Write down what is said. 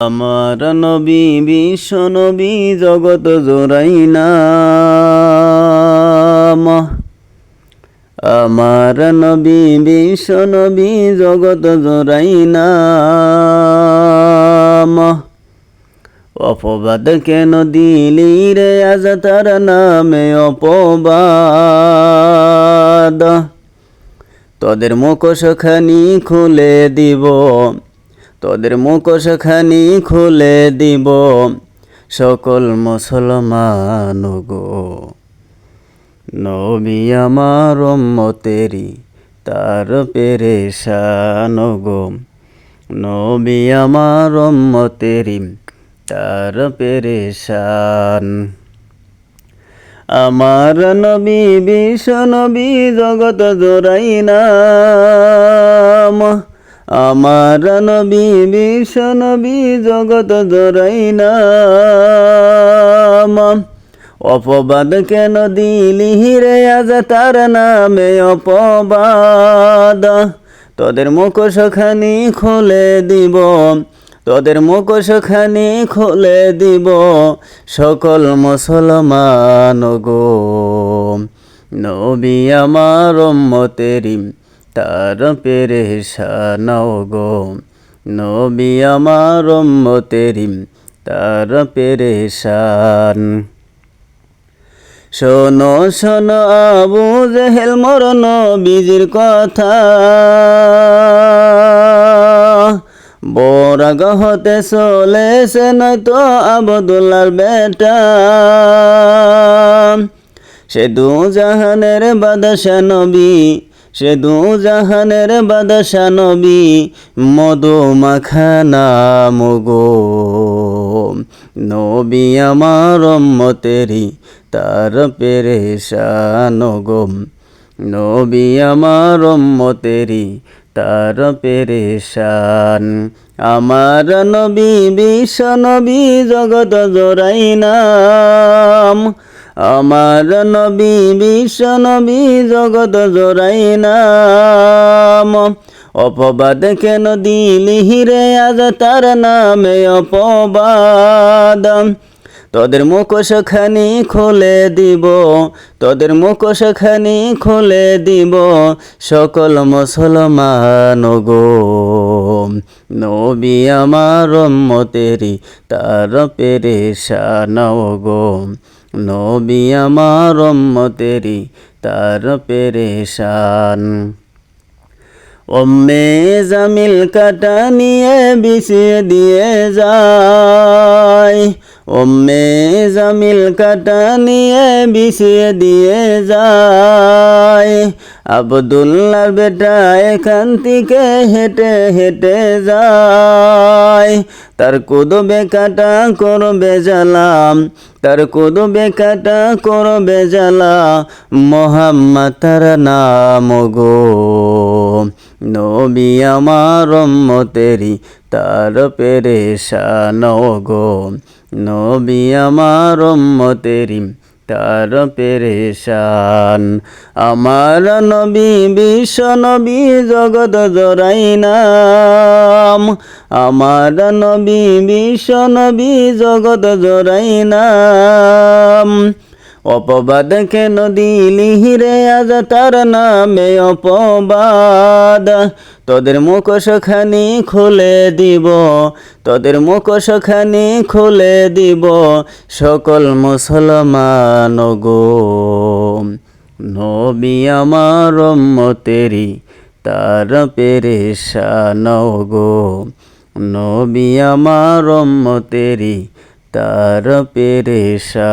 আমার নবী বিশ্ব নবী জগত জোড়াই নাম। আমার নবী বিশ্ব নবী জগত জোড়াই নাম। অপবাদ কেন দিলি রে আজ তার নামে অপবাদ। তোদের মুখোশখানি খুলে দিব, তোদের মুখোশখানি খুলে দিব সকল মুসলমান গো। নবী আমার উম্মতেরি তার পেরেশান গো। নবী আমার উম্মতেরি তার পেরেশান। আমার নবী বিশ্ব নবী জগত জোড়াই নাম। আমার নবী বিশ্ব নবী জগত জোড়াই নাম। অপবাদ কেন দিলি রে আজ তার নামে অপবাদ। তোদের মুখোশখানি খুলে দিব, তোদের মুখোশখানি খুলে দিব সকল মুসলমান গো। নবী আমার উম্মতেরি তার পেরেশান গো। নবী আমার উম্মতেরি তার পেরেশান। শোনো শোনো আবু জেহেল মোর নবীজির কথা। বরাগ হতে চলেছে নয়তো আবদুল্লার বেটা। সে দু জাহানের বাদশা নবী, সে দু জাহানের বাদশা নবী মধু মাখা নাম গো। নবী আমার উম্মতেরি তার পেরেশান গো। নবী আমার উম্মতেরি তার পেরেশান। আমার নবী বিশ্ব নবী জগত জোড়াই নাম। আমার নবী বিশ্ব নবী জগত জোড়াই নাম। অপবাদ কেন দিলি রে আজ তার নামে অপবাদ। তোদের মুখোশখানি খুলে দিব, তোদের মুখোশখানি খুলে দিব সকল মুসলমান গো। নবী আমার উম্মতেরি তার পেরেশান গো। নবী আমার উম্মতেরি তার পেরেশান। উম্মে জামিল কাটা নিয়ে বিছিয়ে দিয়ে যায়। উম্মে জামিল কাটা নিয়ে বিছিয়ে দিয়ে যায়। আবদুল্লার বেটা এখান থেকে হেঁটে হেঁটে যায়। তার কুদবে কাটা করবে জ্বালাম, তার কুদবে কাটা করবে জ্বালা মুহাম্মদ তার নাম গো। নবী আমার উম্মতেরি তার পেরেশান গো। নবী আমার উম্মতেরি তার পেরেশান। আমার নবী বিশ্ব নবী জগত জোড়াই নাম। আমার নবী বিশ্ব নবী জগত জোড়াই নাম। অপবাদ কেন দিলি রে আজ তার নামে অপবাদ। তোদের মুখোশখানি খুলে দিব, তোদের মুখোশখানি খুলে দিব সকল মুসলমান গো। নবী আমার উম্মতেরি তার পেরেশান গো। নবী আমার উম্মতেরি তার পেরেশান।